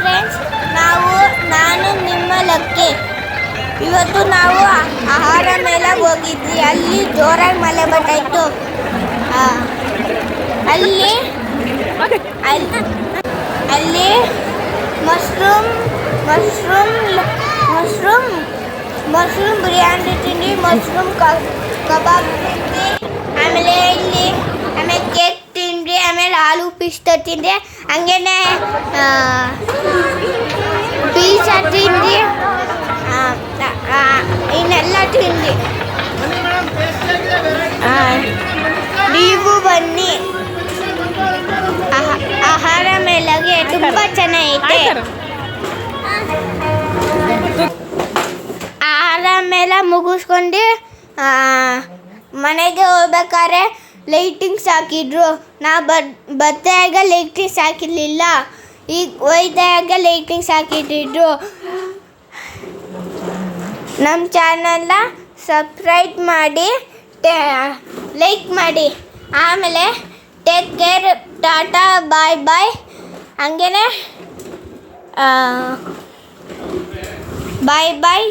Friends, ನಾನು ನಿಮ್ಮ lucky. ಇವತ್ತು ನಾವು ಆಹಾರ ಮೇಳಕ್ಕೆ ಹೋಗಿದ್ವಿ. ಅಲ್ಲಿ ಜೋರಾಗಿ ಮಳೆ ಬರ್ತಾಯಿತ್ತು. ಅಲ್ಲಿ ಮಶ್ರೂಮ್ ಬಿರಿಯಾನಿ ತಿಂದ್ವಿ, ಮಶ್ರೂಮ್ ಕಬಾಬ್ ತಿಂದ್ವಿ, ಆಮೇಲೆ ಕೇಕ್ ತಿಂದ್ವಿ, ಆಮೇಲೆ ಆಲೂ ಪಿಸ್ತಾ ತಿಂದೆ, ಹಂಗೇನೆ ಪೀಝಾ ತಿಂದ್ವಿ, ಇನ್ನೆಲ್ಲ ತಿಂದ್ವಿ. ನೀವು ಬನ್ನಿ, ಆಹಾರ ಮೇಳಗೆ ತುಂಬ ಚೆನ್ನಾಗೈತೆ. ಆಹಾರ ಮೇಳ ಮುಗಿಸ್ಕೊಂಡು ಮನೆಗೆ ಹೋಗ್ಬೇಕಾದ್ರೆ ಲೈಟಿಂಗ್ಸ್ ಹಾಕಿದ್ರು. ನಾ ಬತ್ತಾಗ ಲೈಟಿಂಗ್ಸ್ ಹಾಕಿರಲಿಲ್ಲ, ಈಗ ಒಯ್ದಾಗ ಲೈಟಿಂಗ್ಸ್ ಹಾಕಿಟ್ಟಿದ್ರು. ನಮ್ಮ ಚಾನಲ್ನ ಸಬ್ಸ್ಕ್ರೈಬ್ ಮಾಡಿ, ಲೈಕ್ ಮಾಡಿ. ಆಮೇಲೆ ಟೇಕ್ ಕೇರ್, ಟಾಟಾ, ಬಾಯ್ ಬಾಯ್. ಹಂಗೇನೆ ಬಾಯ್ ಬಾಯ್.